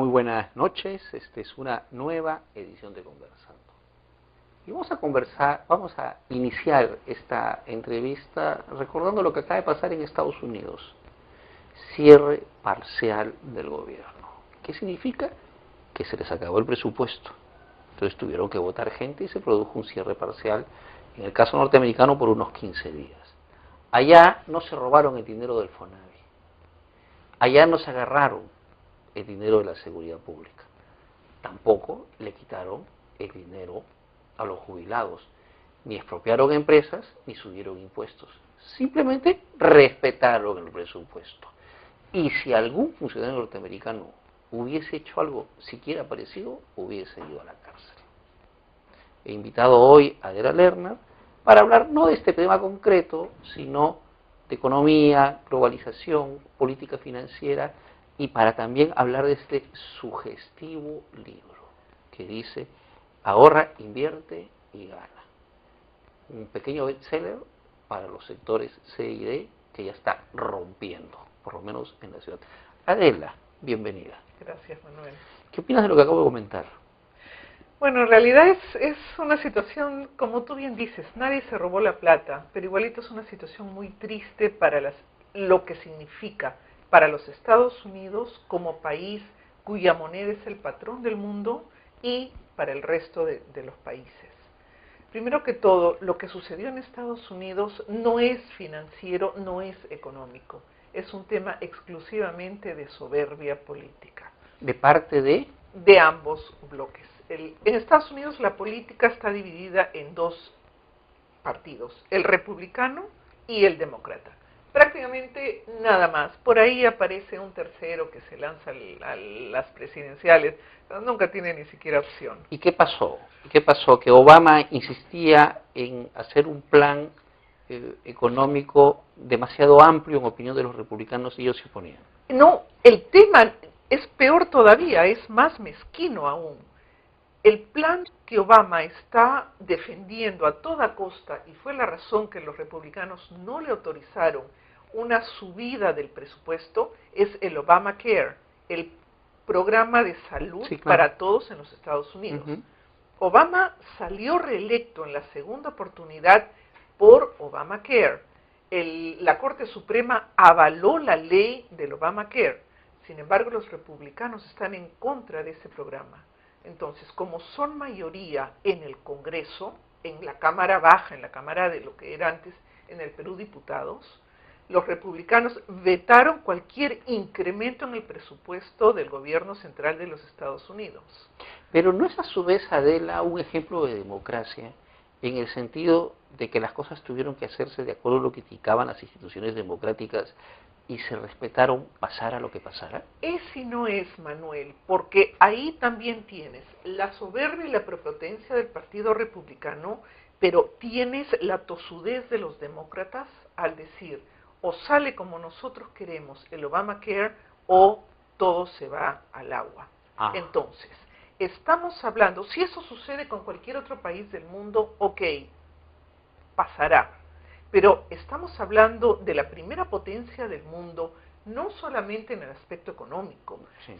Muy buenas noches, esta es una nueva edición de Conversando. Y vamos a iniciar esta entrevista recordando lo que acaba de pasar en Estados Unidos. Cierre parcial del gobierno. ¿Qué significa? Que se les acabó el presupuesto. Entonces tuvieron que votar gente y se produjo un cierre parcial, en el caso norteamericano, por unos 15 días. Allá no se robaron el dinero del FONAVI. Allá no se agarraron el dinero de la seguridad pública. Tampoco le quitaron el dinero a los jubilados. Ni expropiaron empresas, ni subieron impuestos. Simplemente respetaron el presupuesto. Y si algún funcionario norteamericano hubiese hecho algo siquiera parecido, hubiese ido a la cárcel. He invitado hoy a Adela Lerner para hablar no de este tema concreto, sino de economía, globalización, política financiera, y para también hablar de este sugestivo libro que dice Ahorra, invierte y gana. Un pequeño bestseller para los sectores C y D que ya está rompiendo, por lo menos en la ciudad. Adela, bienvenida. Gracias, Manuel. ¿Qué opinas de lo que acabo de comentar? Bueno, en realidad es una situación, como tú bien dices, nadie se robó la plata, pero igualito es una situación muy triste para lo que significa para los Estados Unidos como país cuya moneda es el patrón del mundo y para el resto de los países. Primero que todo, lo que sucedió en Estados Unidos no es financiero, no es económico, es un tema exclusivamente de soberbia política. ¿De parte de? De ambos bloques. En Estados Unidos la política está dividida en dos partidos, el republicano y el demócrata. Prácticamente nada más. Por ahí aparece un tercero que se lanza a las presidenciales, pero nunca tiene ni siquiera opción. ¿Y qué pasó? ¿Qué pasó? Que Obama insistía en hacer un plan económico demasiado amplio en opinión de los republicanos y ellos se oponían. No, el tema es peor todavía, es más mezquino aún. El plan que Obama está defendiendo a toda costa, y fue la razón que los republicanos no le autorizaron una subida del presupuesto, es el Obamacare, el programa de salud para todos en los Estados Unidos. Obama salió reelecto en la segunda oportunidad por Obamacare. La Corte Suprema avaló la ley del Obamacare. Sin embargo, los republicanos están en contra de ese programa. Entonces, como son mayoría en el Congreso, en la Cámara Baja, en la Cámara de lo que era antes en el Perú diputados, los republicanos vetaron cualquier incremento en el presupuesto del gobierno central de los Estados Unidos. Pero ¿no es a su vez, Adela, un ejemplo de democracia en el sentido de que las cosas tuvieron que hacerse de acuerdo a lo que indicaban las instituciones democráticas y se respetaron pasara lo que pasara? Es y no es, Manuel, porque ahí también tienes la soberbia y la prepotencia del Partido Republicano, pero tienes la tosudez de los demócratas al decir, o sale como nosotros queremos el Obamacare, o todo se va al agua. Entonces, estamos hablando, si eso sucede con cualquier otro país del mundo, ok, pasará. Pero estamos hablando de la primera potencia del mundo, no solamente en el aspecto económico,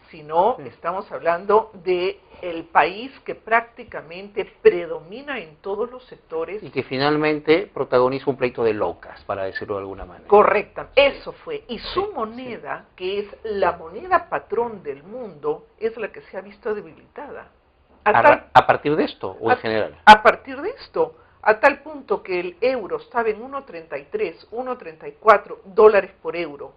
sino estamos hablando de el país que prácticamente predomina en todos los sectores. Y que finalmente protagoniza un pleito de locas, para decirlo de alguna manera. Correcta, eso fue. Y su moneda, que es la moneda patrón del mundo, es la que se ha visto debilitada. ¿A partir de esto o en general? A partir de esto. A tal punto que el euro estaba en 1.33, 1.34 dólares por euro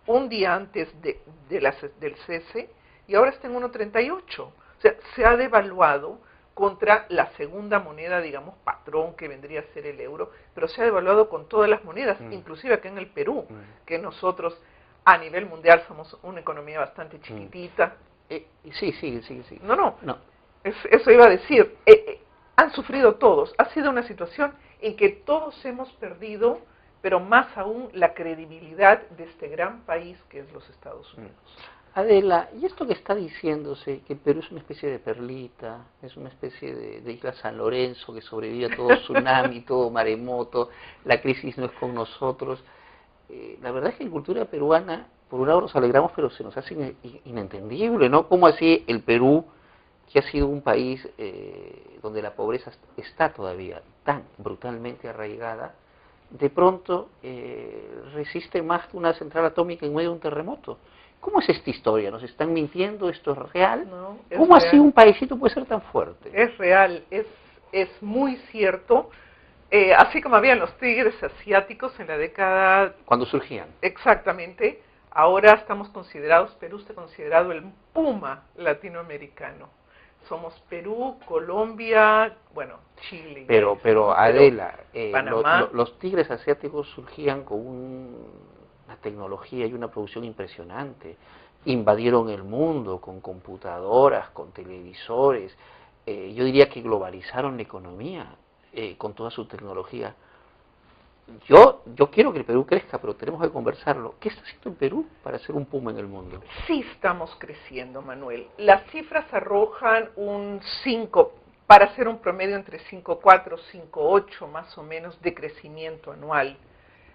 un día antes del cese, y ahora está en 1.38. O sea, se ha devaluado contra la segunda moneda, digamos, patrón, que vendría a ser el euro, pero se ha devaluado con todas las monedas, inclusive acá en el Perú, que nosotros a nivel mundial somos una economía bastante chiquitita. Sí. No. Eso iba a decir. Han sufrido todos. Ha sido una situación en que todos hemos perdido, pero más aún la credibilidad de este gran país que es los Estados Unidos. Adela, ¿y esto que está diciéndose, que el Perú es una especie de perlita, es una especie de isla San Lorenzo que sobrevive a todo tsunami, todo maremoto, la crisis no es con nosotros? La verdad es que en cultura peruana por un lado nos alegramos, pero se nos hace inentendible, ¿no? ¿Cómo así el Perú, que ha sido un país donde la pobreza está todavía tan brutalmente arraigada, de pronto resiste más que una central atómica en medio de un terremoto? ¿Cómo es esta historia? ¿Nos están mintiendo? ¿Esto es real? No, es ¿Cómo real. así un paísito puede ser tan fuerte? Es real, es muy cierto. Así como habían los tigres asiáticos en la década... Cuando surgían. Exactamente. Ahora estamos considerados, Perú está considerado el puma latinoamericano. Somos Perú, Colombia, bueno, Chile. Pero Adela, Panamá. los tigres asiáticos surgían con una tecnología y una producción impresionante. Invadieron el mundo con computadoras, con televisores. Yo diría que globalizaron la economía con toda su tecnología. Yo quiero que el Perú crezca, pero tenemos que conversarlo. ¿Qué está haciendo el Perú para ser un puma en el mundo? Sí estamos creciendo, Manuel. Las cifras arrojan un 5, para hacer un promedio entre 5,4, 5,8 más o menos de crecimiento anual,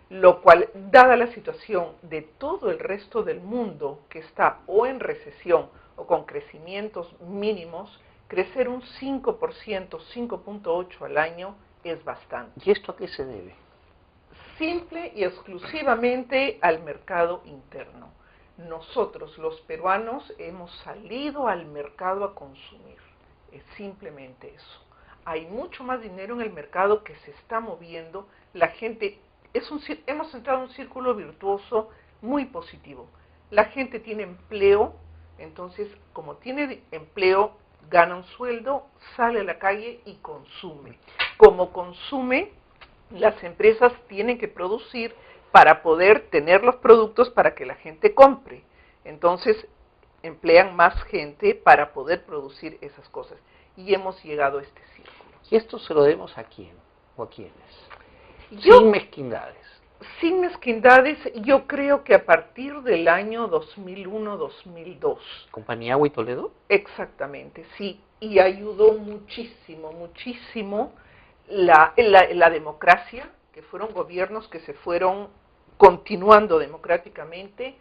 lo cual, dada la situación de todo el resto del mundo que está o en recesión o con crecimientos mínimos, crecer un 5%, 5,8 al año es bastante. ¿Y esto a qué se debe? Simple y exclusivamente al mercado interno. Nosotros, los peruanos, hemos salido al mercado a consumir. Es simplemente eso. Hay mucho más dinero en el mercado que se está moviendo. La gente, hemos entrado en un círculo virtuoso muy positivo. La gente tiene empleo, entonces, como tiene empleo, gana un sueldo, sale a la calle y consume. Como consume, las empresas tienen que producir para poder tener los productos para que la gente compre. Entonces, emplean más gente para poder producir esas cosas. Y hemos llegado a este círculo. ¿Y esto se lo debemos a quién o a quiénes? Sin mezquindades. Sin mezquindades, yo creo que a partir del año 2001-2002. ¿Compañía Agua y Toledo? Exactamente, sí. Y ayudó muchísimo, muchísimo la democracia, que fueron gobiernos que se fueron continuando democráticamente,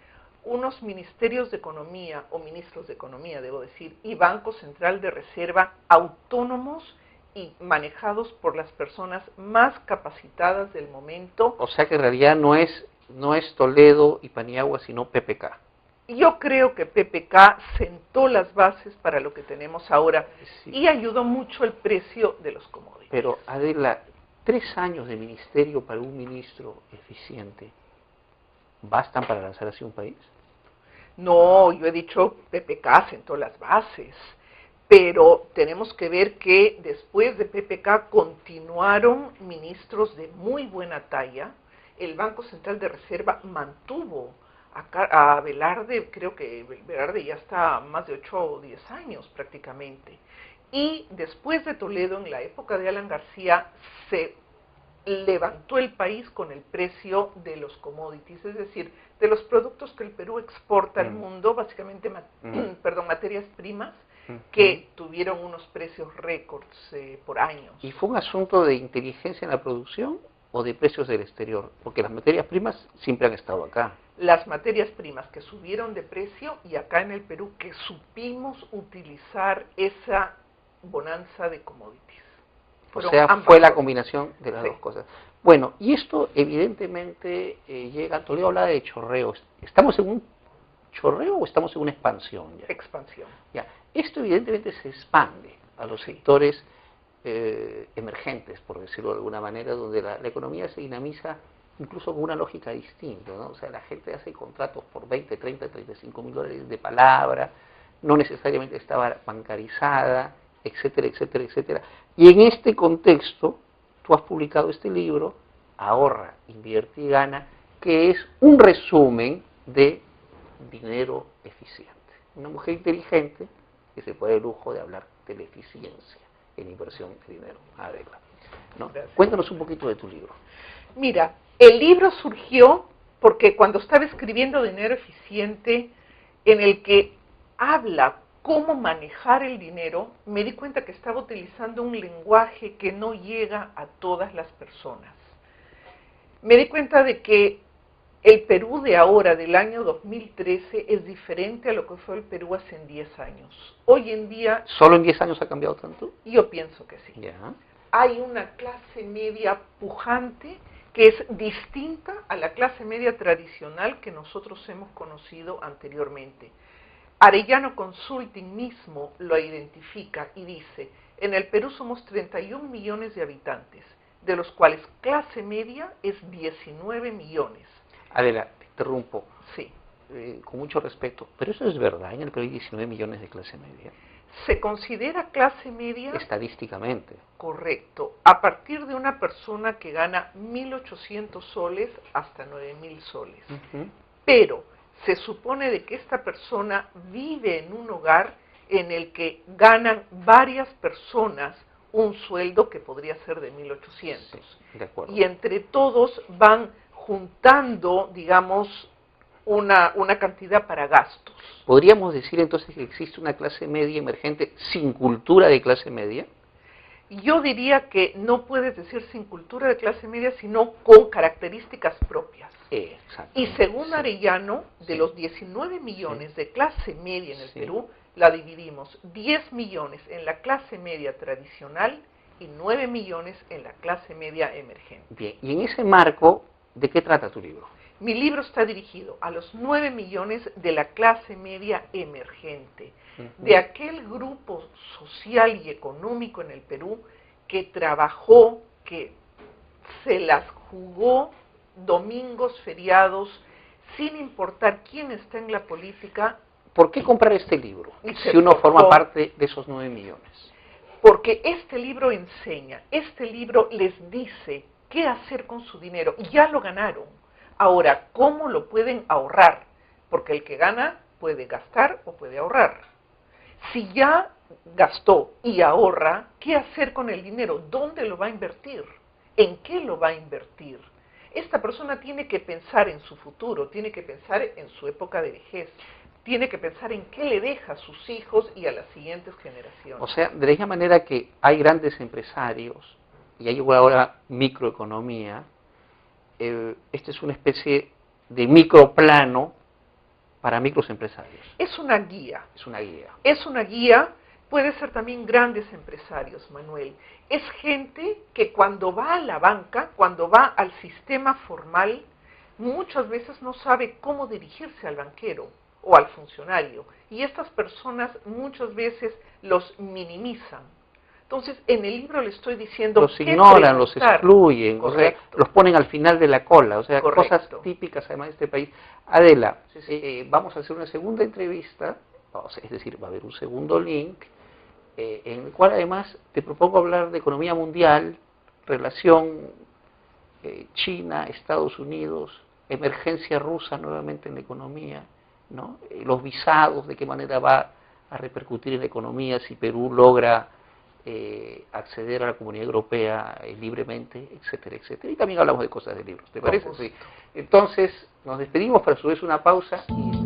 unos ministerios de economía, o ministros de economía, debo decir, y Banco Central de Reserva autónomos y manejados por las personas más capacitadas del momento. O sea que en realidad no es Toledo y Paniagua, sino PPK. Yo creo que PPK sentó las bases para lo que tenemos ahora, sí, y ayudó mucho el precio de los commodities. Pero Adela, 3 años de ministerio para un ministro eficiente, ¿bastan para lanzar así un país? No, yo he dicho PPK sentó las bases, pero tenemos que ver que después de PPK continuaron ministros de muy buena talla. El Banco Central de Reserva mantuvo a Velarde, creo que Velarde ya está más de 8 o 10 años prácticamente. Y después de Toledo, en la época de Alan García, se levantó el país con el precio de los commodities, es decir, de los productos que el Perú exporta al mundo, básicamente materias primas, que tuvieron unos precios récords por años. ¿Y fue un asunto de inteligencia en la producción o de precios del exterior? Porque las materias primas siempre han estado acá. Las materias primas que subieron de precio, y acá en el Perú que supimos utilizar esa bonanza de commodities. O sea, fue la combinación de las dos cosas. Bueno, y esto evidentemente llega, Toledo habla de chorreo. ¿Estamos en un chorreo o estamos en una expansión? Ya? Expansión. Ya. Esto evidentemente se expande a los sectores emergentes, por decirlo de alguna manera, donde la economía se dinamiza incluso con una lógica distinta, ¿no? O sea, la gente hace contratos por 20, 30, 35 mil dólares de palabra, no necesariamente estaba bancarizada, etcétera, etcétera, etcétera. Y en este contexto, tú has publicado este libro, Ahorra, Invierte y Gana, que es un resumen de dinero eficiente. Una mujer inteligente que se puede dar el lujo de hablar de la eficiencia en inversión de dinero. Adela, ¿no? Cuéntanos un poquito de tu libro. Mira, el libro surgió porque cuando estaba escribiendo Dinero Eficiente, en el que habla cómo manejar el dinero, me di cuenta que estaba utilizando un lenguaje que no llega a todas las personas. Me di cuenta de que el Perú de ahora, del año 2013, es diferente a lo que fue el Perú hace 10 años. Hoy en día... ¿Solo en 10 años ha cambiado tanto? Yo pienso que sí. Ya. Hay una clase media pujante que es distinta a la clase media tradicional que nosotros hemos conocido anteriormente. Arellano Consulting mismo lo identifica y dice, en el Perú somos 31 millones de habitantes, de los cuales clase media es 19 millones. Adela, te interrumpo. Sí. Con mucho respeto, pero eso es verdad, en el Perú hay 19 millones de clase media. ¿Se considera clase media? Estadísticamente. Correcto. A partir de una persona que gana 1.800 soles hasta 9.000 soles. Pero se supone de que esta persona vive en un hogar en el que ganan varias personas un sueldo que podría ser de 1.800. Sí, de acuerdo. Y entre todos van juntando, digamos, una cantidad para gastos. ¿Podríamos decir entonces que existe una clase media emergente sin cultura de clase media? Yo diría que no puedes decir sin cultura de clase media, sino con características propias. Exacto. Y según Arellano, de los 19 millones de clase media en el Perú, la dividimos 10 millones en la clase media tradicional y 9 millones en la clase media emergente. Bien, y en ese marco, ¿de qué trata tu libro? Mi libro está dirigido a los 9 millones de la clase media emergente, de aquel grupo social y económico en el Perú que trabajó, que se las jugó domingos, feriados, sin importar quién está en la política. ¿Por qué comprar este libro si uno forma parte de esos 9 millones? Porque este libro enseña, este libro les dice qué hacer con su dinero, y ya lo ganaron. Ahora, ¿cómo lo pueden ahorrar? Porque el que gana puede gastar o puede ahorrar. Si ya gastó y ahorra, ¿qué hacer con el dinero? ¿Dónde lo va a invertir? ¿En qué lo va a invertir? Esta persona tiene que pensar en su futuro, tiene que pensar en su época de vejez, tiene que pensar en qué le deja a sus hijos y a las siguientes generaciones. O sea, de la misma manera que hay grandes empresarios y hay ahora microeconomía, esta es una especie de microplano para microempresarios. Es una guía. Es una guía. Es una guía, puede ser también grandes empresarios, Manuel. Es gente que cuando va a la banca, cuando va al sistema formal, muchas veces no sabe cómo dirigirse al banquero o al funcionario. Y estas personas muchas veces los minimizan. Entonces, en el libro le estoy diciendo... Los ignoran, los excluyen, o sea, los ponen al final de la cola, o sea, cosas típicas además de este país. Adela, vamos a hacer una segunda entrevista, es decir, va a haber un segundo link, en el cual además te propongo hablar de economía mundial, relación China, Estados Unidos, emergencia rusa nuevamente en la economía, ¿no? Los visados, de qué manera va a repercutir en la economía si Perú logra acceder a la Comunidad Europea libremente, etcétera, etcétera. Y también hablamos de cosas de libros, ¿te parece? Sí. Entonces, nos despedimos para a su vez una pausa y